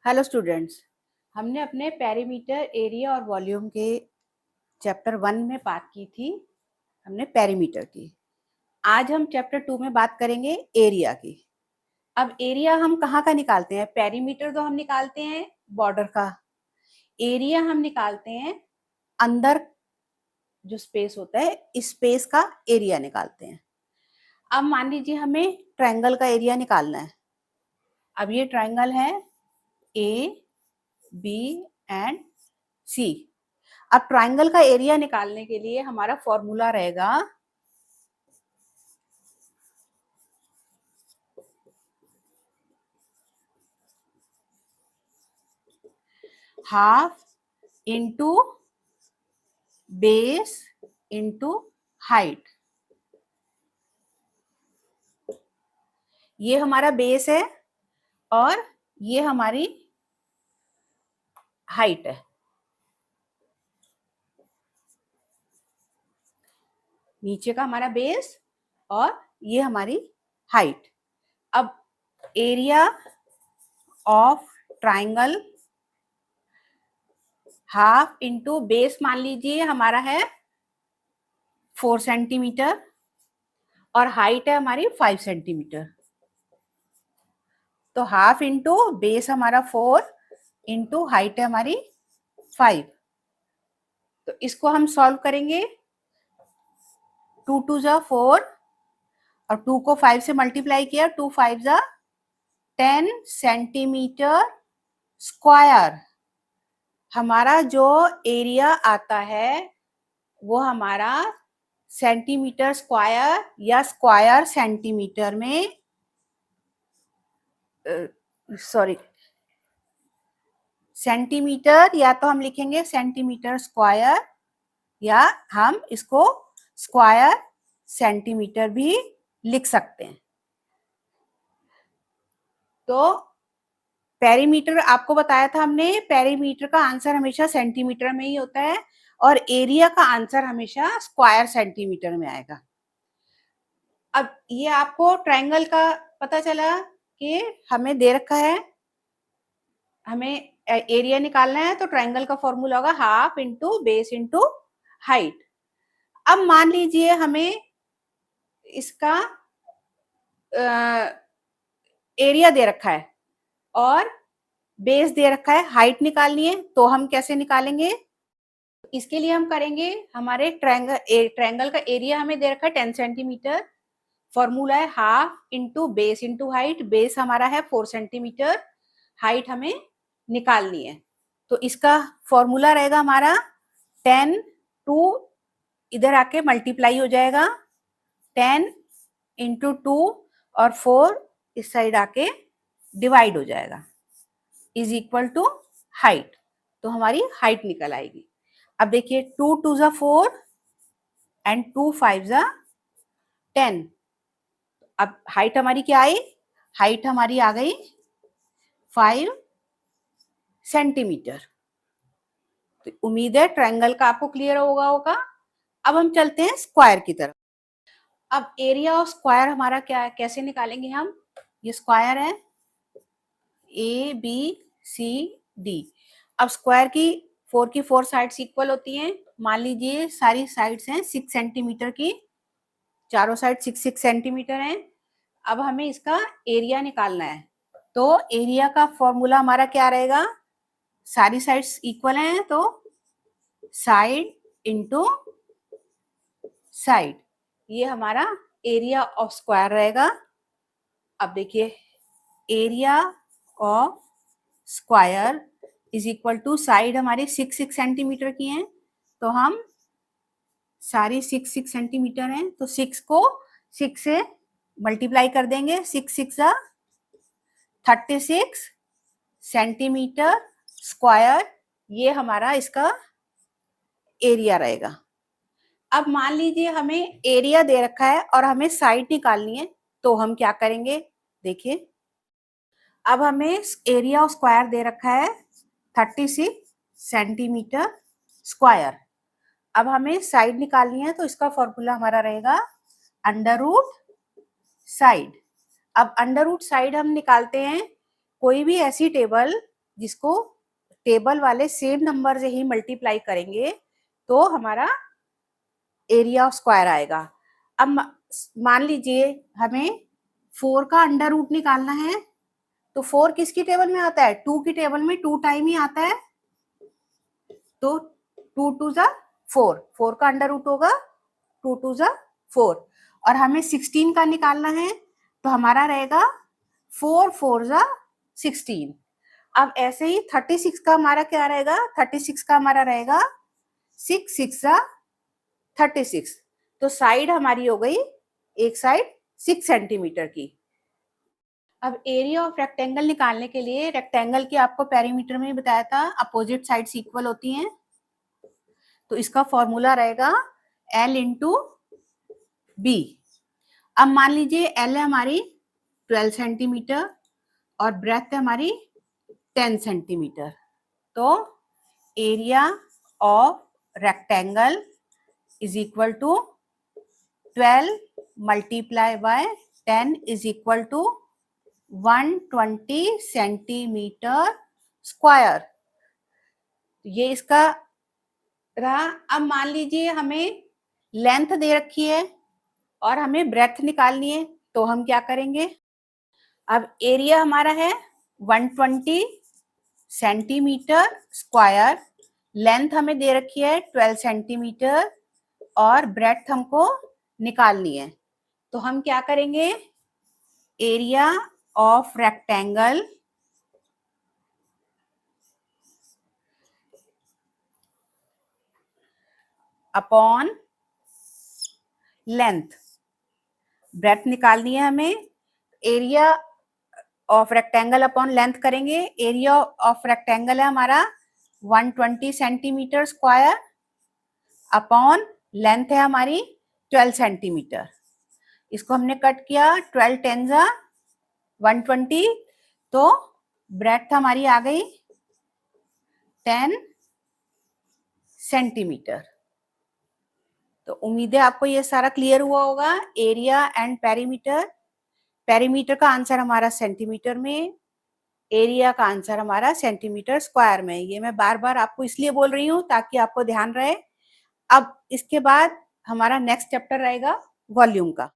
Hello students, हमने अपने perimeter, area और वॉल्यूम के चैप्टर 1 में बात की थी। हमने पेरीमीटर की। आज हम चैप्टर 2 में बात करेंगे एरिया की। अब एरिया हम कहाँ का निकालते हैं? पेरीमीटर तो हम निकालते हैं बॉर्डर का, एरिया हम निकालते हैं अंदर जो स्पेस होता है, इस स्पेस का एरिया निकालते हैं। अब मान लीजिए हमें ट्रायंगल का एरिया निकालना है। अब ये ट्रायंगल है ए, बी एंड सी। अब ट्रायंगल का एरिया निकालने के लिए हमारा फॉर्मूला रहेगा half into base into height. ये हमारा बेस है और ये हमारी हाइट है। नीचे का हमारा बेस और ये हमारी हाइट। अब area of triangle half into base मान लीजिए हमारा है 4 सेंटीमीटर और हाइट है हमारी 5 सेंटीमीटर। तो हाफ इंटू बेस हमारा 4 इंटू हाइट है हमारी 5। तो इसको हम सॉल्व करेंगे। 2 2 जा 4 और 2 को 5 से मल्टीप्लाई किया, 2 5 जा 10 सेंटीमीटर स्क्वायर। हमारा जो एरिया आता है वो हमारा सेंटीमीटर स्क्वायर या स्क्वायर सेंटीमीटर में सॉरी सेंटीमीटर, या तो हम लिखेंगे सेंटीमीटर स्क्वायर या हम इसको स्क्वायर सेंटीमीटर भी लिख सकते हैं। तो पेरीमीटर आपको बताया था हमने, पेरीमीटर का आंसर हमेशा सेंटीमीटर में ही होता है और एरिया का आंसर हमेशा स्क्वायर सेंटीमीटर में आएगा। अब ये आपको ट्रायंगल का पता चला कि हमें दे रखा है, हमें एरिया निकालना है, तो ट्रायंगल का फॉर्मूला होगा half into base into height. अब मान लीजिए हमें इसका एरिया दे रखा है और बेस दे रखा है, हाइट निकालनी है, तो हम कैसे निकालेंगे? इसके लिए हम करेंगे, हमारे ट्रायंगल का एरिया हमें दे रखा है 10 सेंटीमीटर। फॉर्मूला है half into base into height. Base हमारा है 4 सेंटीमीटर, हाइट हमें निकालनी है। तो इसका फॉर्मूला रहेगा हमारा 10 टू इधर आके मल्टीप्लाई हो जाएगा, 10 इंटू 2 और 4 इस साइड आके डिवाइड हो जाएगा, इज इक्वल टू हाइट। तो हमारी हाइट निकल आएगी। अब देखिए 2 2 जा 4 एंड 2 5 जा 10। अब हाइट हमारी क्या आई? हाइट हमारी आ गई 5 सेंटीमीटर। तो उम्मीद है ट्रायंगल का आपको क्लियर होगा। अब हम चलते हैं स्क्वायर की तरफ। अब एरिया ऑफ स्क्वायर हमारा क्या है, कैसे निकालेंगे हम? ये स्क्वायर है ए बी सी डी। अब स्क्वायर की 4 साइड्स इक्वल होती हैं। मान लीजिए सारी साइड्स हैं 6 सेंटीमीटर की, चारों साइड 6 6 सेंटीमीटर हैं। अब हमें इसका एरिया निकालना है, तो एरिया का फॉर्मूला हमारा क्या रहेगा? सारी साइड्स इक्वल हैं तो साइड इंटू साइड, ये हमारा एरिया ऑफ स्क्वायर रहेगा। अब देखिए area of square is equal to, side हमारी 6 6 सेंटीमीटर की हैं, तो हम सारी 6 6 सेंटीमीटर हैं, तो 6 को 6 से मल्टीप्लाई कर देंगे, 6 6 जा 36 सेंटीमीटर स्क्वायर। ये हमारा इसका एरिया रहेगा। अब मान लीजिए हमें एरिया दे रखा है और हमें साइड निकालनी है, तो हम क्या करेंगे? देखिए अब हमें एरिया ऑफ स्क्वायर दे रखा है 36 सेंटीमीटर स्क्वायर। अब हमें साइड निकालनी है, तो इसका फॉर्मूला हमारा रहेगा अंडर रूट साइड। अब अंडर रूट साइड हम निकालते हैं, कोई भी ऐसी टेबल जिसको टेबल वाले सेम नंबर से ही मल्टीप्लाई करेंगे तो हमारा एरिया ऑफ स्क्वायर आएगा। अब मान लीजिए हमें 4 का अंडर रूट निकालना है, तो 4 किसकी टेबल में आता है? 2 की टेबल में 2 टाइम ही आता है, तो 2 टू जा 4, 4 का अंडर रूट होगा 2 टू जा 4, और हमें 16 का निकालना है तो हमारा रहेगा 4 4 जा 16। अब ऐसे ही 36 का हमारा क्या रहेगा? 36 का हमारा रहेगा 6 6 जा 36। तो साइड हमारी हो गई, एक साइड 6 सेंटीमीटर की। अब एरिया ऑफ रेक्टेंगल निकालने के लिए, रेक्टेंगल की आपको पेरीमीटर में बताया था अपोजिट साइड्स इक्वल होती हैं, तो इसका फॉर्मूला रहेगा L इंटू बी। अब मान लीजिए L है हमारी 12 सेंटीमीटर और ब्रेथ है हमारी 10 सेंटीमीटर, तो area of rectangle is equal to 12 multiply by 10 is equal to 120 centimeter square. ये इसका रहा। अब मान लीजिए हमें लेंथ दे रखी है और हमें ब्रेथ निकालनी है, तो हम क्या करेंगे? अब एरिया हमारा है 120 सेंटीमीटर स्क्वायर, लेंथ हमें दे रखी है 12 सेंटीमीटर और ब्रेथ हमको निकालनी है, तो हम क्या करेंगे? Area of rectangle upon length, breadth निकालनी है हमें, area of rectangle upon length करेंगे। एरिया ऑफ रेक्टेंगल है हमारा 120 सेंटीमीटर स्क्वायर अपॉन लेंथ है हमारी 12 सेंटीमीटर। इसको हमने कट किया, 12 10 जा 120, तो ब्रेथ हमारी आ गई 10 सेंटीमीटर। तो उम्मीद है आपको ये सारा क्लियर हुआ होगा। एरिया एंड पेरीमीटर, पेरीमीटर का आंसर हमारा सेंटीमीटर में, एरिया का आंसर हमारा सेंटीमीटर स्क्वायर में। ये मैं बार बार आपको इसलिए बोल रही हूँ ताकि आपको ध्यान रहे। अब इसके बाद हमारा नेक्स्ट चैप्टर रहेगा वॉल्यूम का।